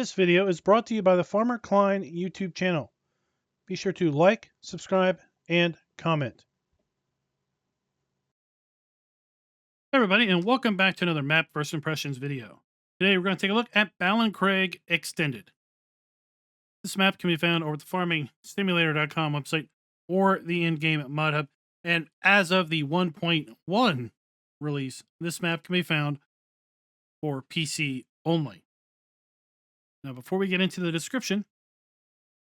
This video is brought to you by the Farmer Klein YouTube channel. Be sure to like, subscribe, and comment. Hey everybody, and welcome back to another Map First Impressions video. Today we're going to take a look at Ballincraig Extended. This map can be found over at the farmingsimulator.com website or the in-game mod hub. And as of the 1.1 release, this map can be found for PC only. Now, before we get into the description,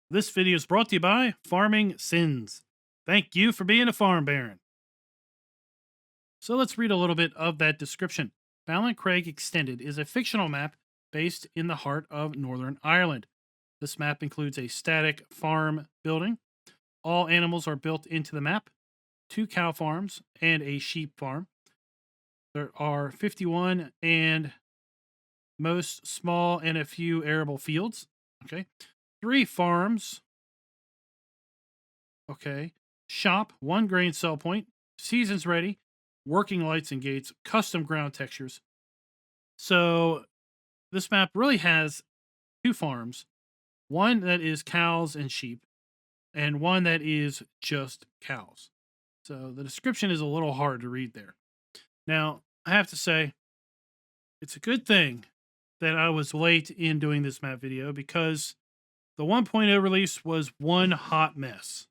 this video is brought to you by Farming Sins. Thank you for being a farm baron. So let's read a little bit of that description. Ballincraig Extended is a fictional map based in the heart of Northern Ireland. This map includes a static farm building. All animals are built into the map, 2 cow farms and a sheep farm. There are 51 and most small and a few arable fields. Okay. 3 farms. Okay. Shop, 1 grain sell point, seasons ready, working lights and gates, custom ground textures. So this map really has 2 farms. One that is cows and sheep, and one that is just cows. So the description is a little hard to read there. Now, I have to say, it's a good thing that I was late in doing this map video because the 1.0 release was one hot mess.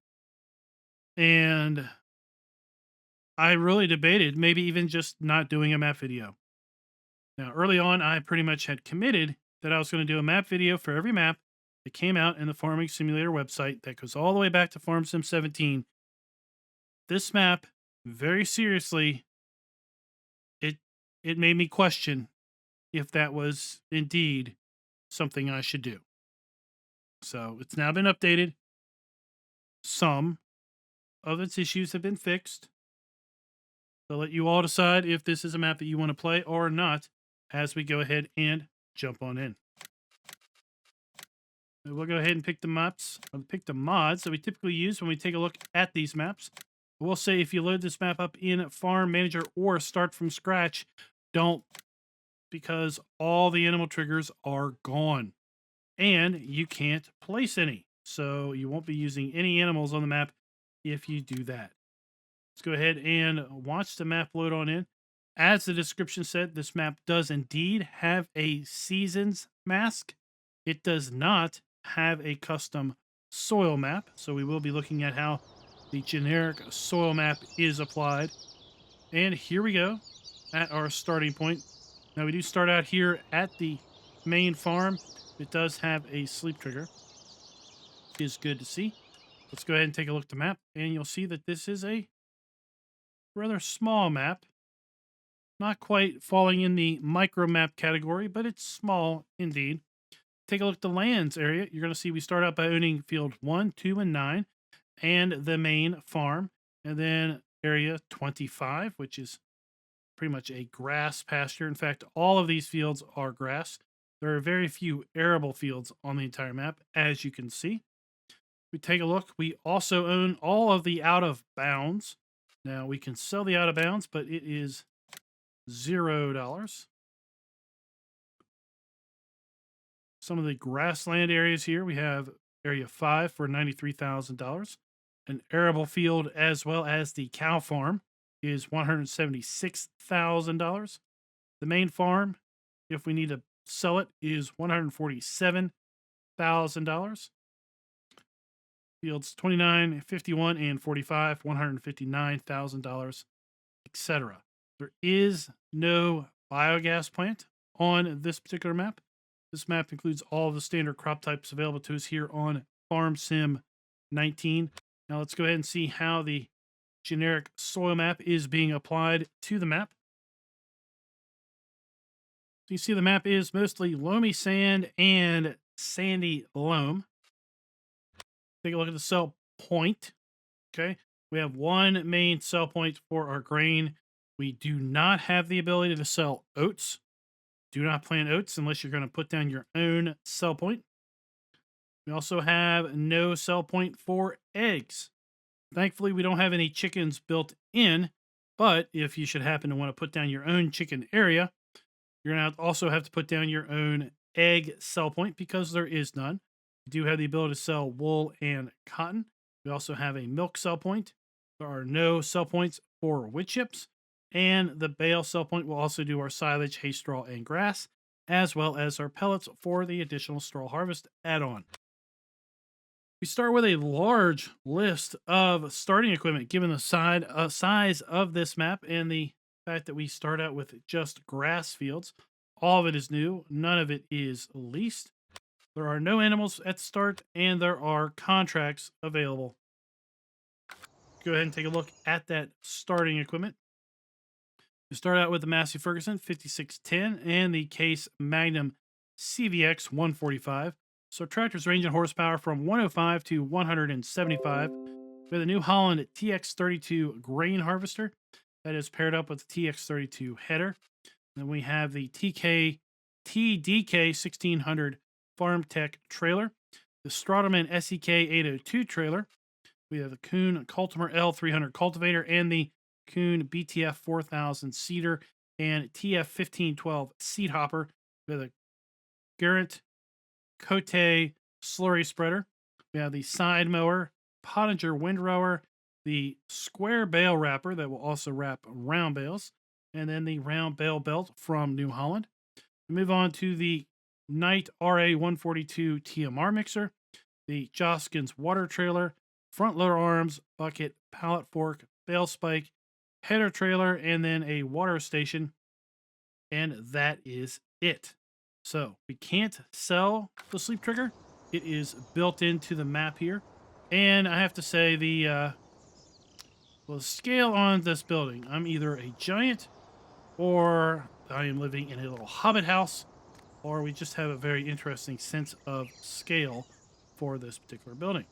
And I really debated maybe even just not doing a map video. Now, early on, I pretty much had committed that I was going to do a map video for every map that came out in the Farming Simulator website that goes all the way back to Farm Sim 17. This map, very seriously, it made me question if that was indeed something I should do. So it's now been updated. Some of its issues have been fixed. So let you all decide if this is a map that you want to play or not as we go ahead and jump on in. And we'll go ahead and pick the maps, or pick the mods that we typically use when we take a look at these maps. We'll say if you load this map up in Farm Manager or start from scratch, don't, because all the animal triggers are gone and you can't place any. So you won't be using any animals on the map if you do that. Let's go ahead and watch the map load on in. As the description said, this map does indeed have a seasons mask. It does not have a custom soil map. So we will be looking at how the generic soil map is applied. And here we go at our starting point. Now we do start out here at the main farm. It does have a sleep trigger. It is good to see. Let's go ahead and take a look at the map, and you'll see that this is a rather small map. Not quite falling in the micro map category, but it's small indeed. Take a look at the lands area. You're going to see we start out by owning field 1, 2, and 9, and the main farm, and then area 25, which is pretty much a grass pasture. In fact, all of these fields are grass. There are very few arable fields on the entire map, as you can see. We take a look. We also own all of the out of bounds. Now, we can sell the out of bounds, but it is $0. Some of the grassland areas here, we have area 5 for $93,000. An arable field as well as the cow farm is $176,000. The main farm, if we need to sell it, is $147,000. Fields 29, 51, and 45, $159,000, etc. There is no biogas plant on this particular map. This map includes all of the standard crop types available to us here on Farm Sim 19. Now let's go ahead and see how the generic soil map is being applied to the map. So you see the map is mostly loamy sand and sandy loam. Take a look at the sell point. Okay, we have 1 main sell point for our grain. We do not have the ability to sell oats. Do not plant oats unless you're going to put down your own sell point. We also have no sell point for eggs. Thankfully, we don't have any chickens built in, but if you should happen to want to put down your own chicken area, you're going to also have to put down your own egg sell point because there is none. We do have the ability to sell wool and cotton. We also have a milk sell point. There are no sell points for wood chips. And the bale sell point will also do our silage, hay, straw, and grass, as well as our pellets for the additional straw harvest add-on. We start with a large list of starting equipment, given the size of this map and the fact that we start out with just grass fields. All of it is new. None of it is leased. There are no animals at the start, and there are contracts available. Go ahead and take a look at that starting equipment. We start out with the Massey Ferguson 5610 and the Case Magnum CVX 145. So tractors range in horsepower from 105 to 175. We have the New Holland TX32 grain harvester that is paired up with the TX32 header. Then we have the TDK 1600 Farm Tech trailer, the Strataman SEK 802 trailer. We have the Kuhn Cultimer L300 cultivator and the Kuhn BTF 4000 seeder and TF 1512 seed hopper with a Garrett Cote slurry spreader. We have the side mower, Pottinger windrower, the square bale wrapper that will also wrap round bales, and then the round bale belt from New Holland. We move on to the Knight RA 142 TMR mixer, the Joskins water trailer, front loader arms, bucket, pallet fork, bale spike, header trailer, and then a water station. And that is it. So we can't sell the sleep trigger. It is built into the map here. And I have to say the scale on this building, I'm either a giant or I am living in a little hobbit house, or we just have a very interesting sense of scale for this particular building.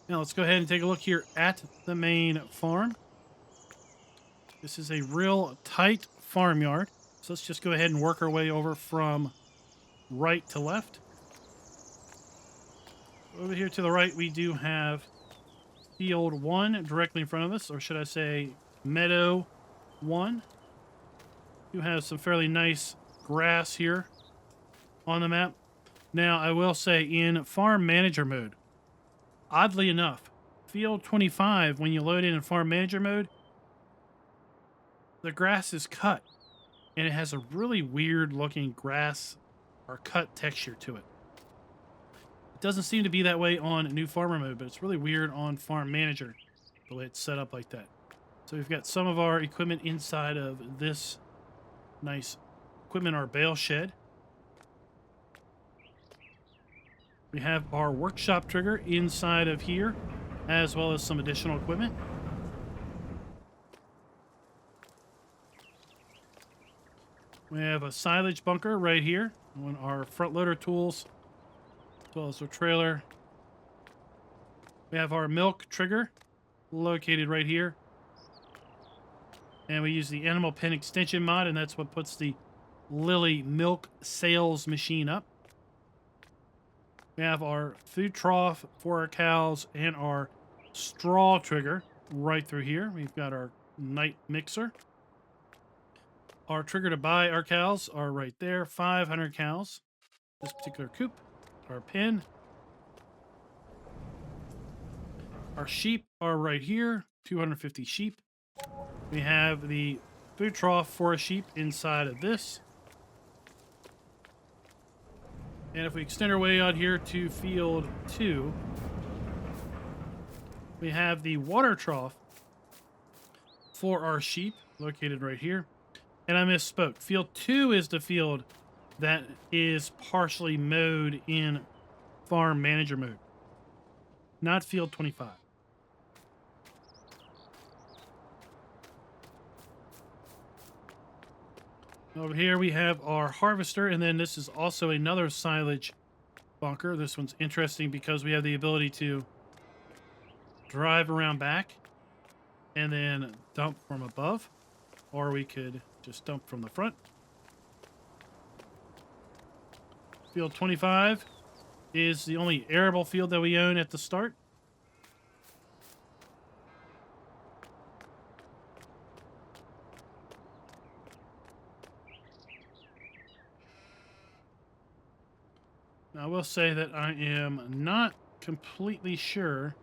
Now let's go ahead and take a look here at the main farm. This is a real tight farmyard. So let's just go ahead and work our way over from right to left. Over here to the right, we do have Field 1 directly in front of us, or should I say Meadow 1. You have some fairly nice grass here on the map. Now, I will say in Farm Manager mode, oddly enough, Field 25, when you load in Farm Manager mode, the grass is cut. And it has a really weird looking grass or cut texture to it. It doesn't seem to be that way on New Farmer mode, but it's really weird on Farm Manager, the way it's set up like that. So we've got some of our equipment inside of this nice equipment, our bale shed. We have our workshop trigger inside of here, as well as some additional equipment. We have a silage bunker right here on our front loader tools, as well as our trailer. We have our milk trigger located right here. And we use the animal pen extension mod, and that's what puts the Lily milk sales machine up. We have our food trough for our cows and our straw trigger right through here. We've got our night mixer. Our trigger to buy our cows are right there, 500 cows. This particular coop, our pen. Our sheep are right here, 250 sheep. We have the food trough for a sheep inside of this. And if we extend our way out here to Field 2, we have the water trough for our sheep located right here. And I misspoke. Field 2 is the field that is partially mowed in Farm Manager mode, not Field 25. Over here we have our harvester, and then this is also another silage bunker. This one's interesting because we have the ability to drive around back and then dump from above, or we could just dump from the front. Field 25 is the only arable field that we own at the start. Now, I will say that I am not completely sure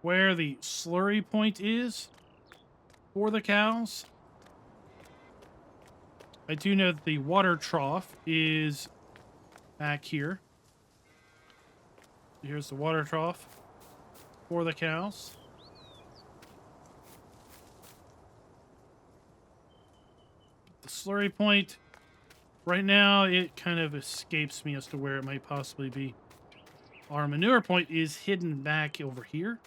where the slurry point is for the cows. I do know that the water trough is back here. Here's the water trough for the cows. The slurry point, right now, it kind of escapes me as to where it might possibly be. Our manure point is hidden back over here.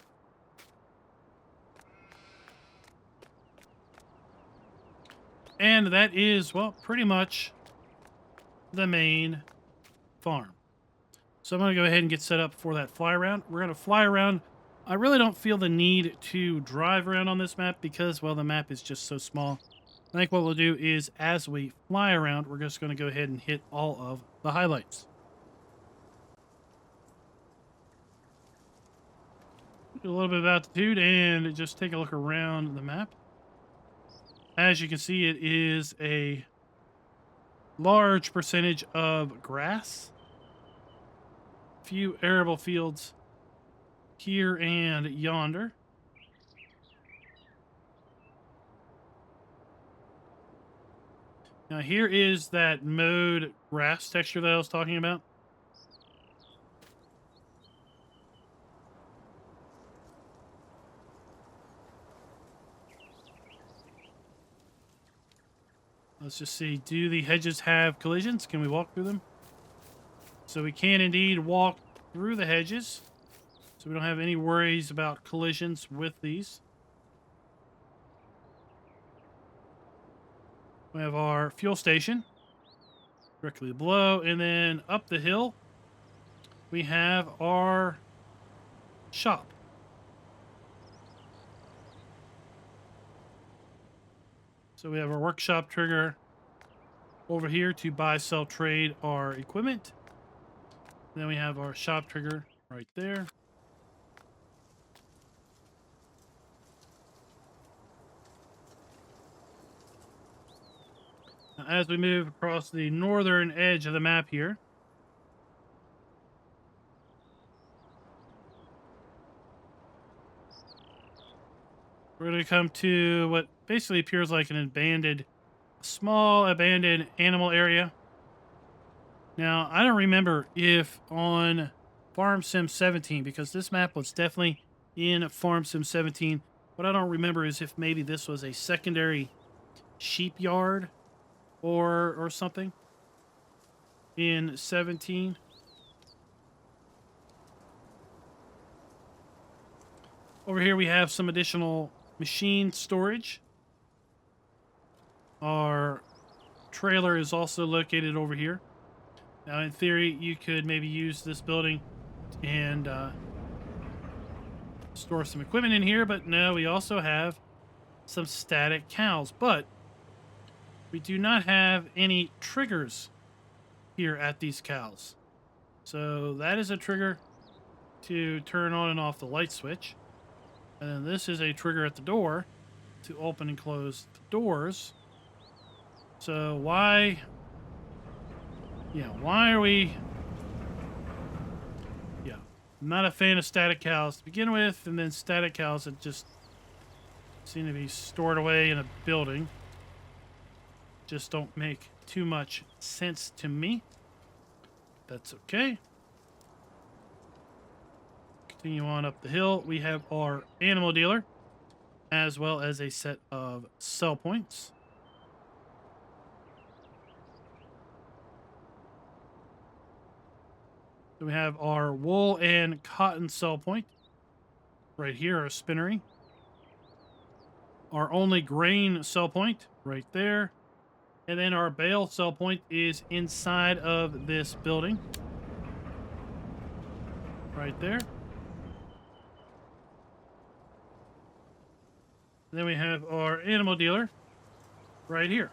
And that is, well, pretty much the main farm. So I'm going to go ahead and get set up for that fly around. We're going to fly around. I really don't feel the need to drive around on this map because, well, the map is just so small. I think what we'll do is, as we fly around, we're just going to go ahead and hit all of the highlights. Do a little bit of altitude and just take a look around the map. As you can see, it is a large percentage of grass. Few arable fields here and yonder. Now here is that mowed grass texture that I was talking about. Let's just see, do the hedges have collisions? Can we walk through them? So we can indeed walk through the hedges. So we don't have any worries about collisions with these. We have our fuel station directly below, and then up the hill we have our shop. So we have our workshop trigger over here to buy, sell, trade our equipment. And then we have our shop trigger right there. Now, as we move across the northern edge of the map here, we're going to come to what basically appears like an small abandoned animal area. Now, I don't remember if on Farm Sim 17, because this map was definitely in Farm Sim 17, what I don't remember is if maybe this was a secondary sheep yard or something in 17. Over here we have some additional machine storage. Our trailer is also located over here. Now, in theory, you could maybe use this building and store some equipment in here, but no, we also have some static cows. But we do not have any triggers here at these cows. So that is a trigger to turn on and off the light switch. And then this is a trigger at the door to open and close the doors. So why are we... I'm not a fan of static cows to begin with, and then static cows that just seem to be stored away in a building just don't make too much sense to me. That's okay. Continue on up the hill. We have our animal dealer, as well as a set of sell points. So we have our wool and cotton sell point right here, our spinnery. Our only grain sell point right there. And then our bale sell point is inside of this building right there. And then we have our animal dealer right here.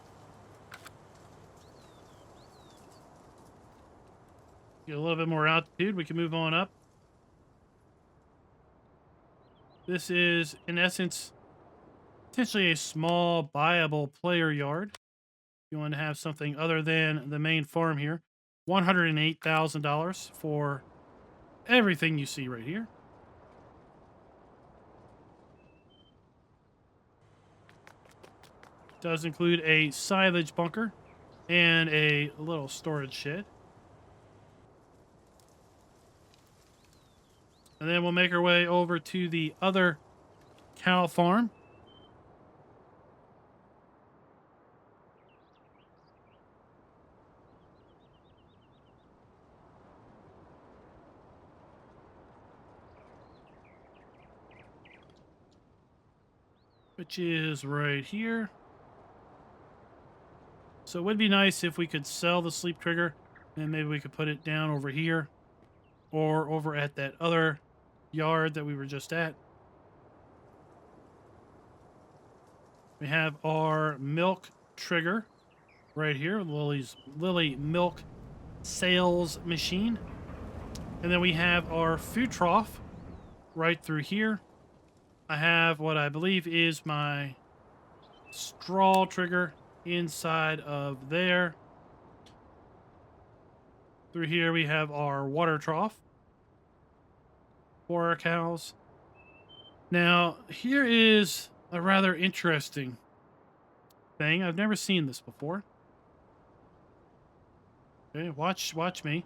Get a little bit more altitude, we can move on up. This is, in essence, potentially a small, buyable player yard. You want to have something other than the main farm here. $108,000 for everything you see right here. Does include a silage bunker and a little storage shed. And then we'll make our way over to the other cow farm. Which is right here. So it would be nice if we could sell the sleep trigger and maybe we could put it down over here or over at that other yard that we were just at. We have our milk trigger right here, Lily milk sales machine. And then we have our food trough right through here. I have what I believe is my straw trigger inside of there. Through here we have our water trough for our cows. Now, here is a rather interesting thing. I've never seen this before. Okay, watch me.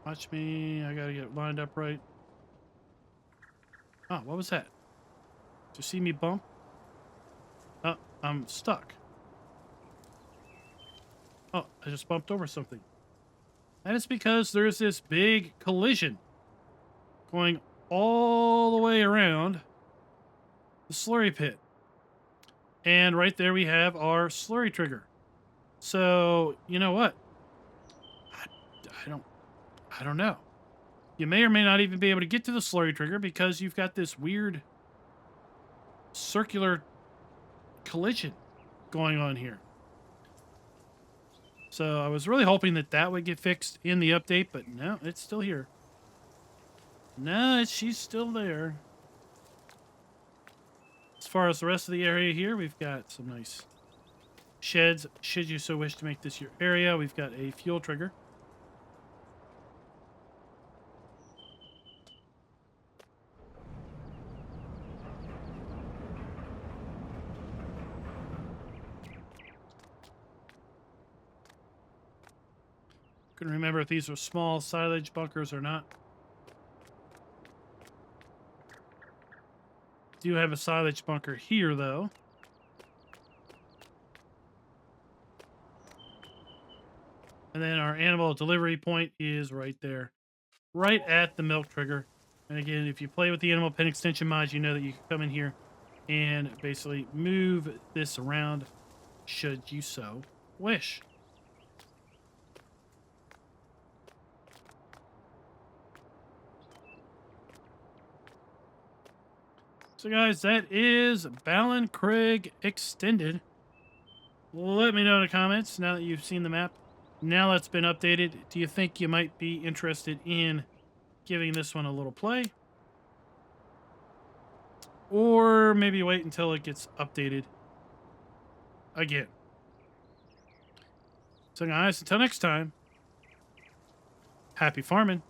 Watch me. I gotta get lined up right. Oh, what was that? Did you see me bump? Oh, I'm stuck. Oh, I just bumped over something. That is because there's this big collision going all the way around the slurry pit. And right there we have our slurry trigger. So, you know what? I don't know. You may or may not even be able to get to the slurry trigger because you've got this weird circular collision going on here. So I was really hoping that that would get fixed in the update, but no, it's still here. No, she's still there. As far as the rest of the area here, we've got some nice sheds, should you so wish to make this your area. We've got a fuel trigger. Couldn't remember if these were small silage bunkers or not. Do have a silage bunker here, though. And then our animal delivery point is right there, right at the milk trigger. And again, if you play with the animal pen extension mods, you know that you can come in here and basically move this around should you so wish. So guys, that is Ballincraig Extended. Let me know in the comments now that you've seen the map. Now that's been updated, do you think you might be interested in giving this one a little play? Or maybe wait until it gets updated again. So guys, until next time, happy farming.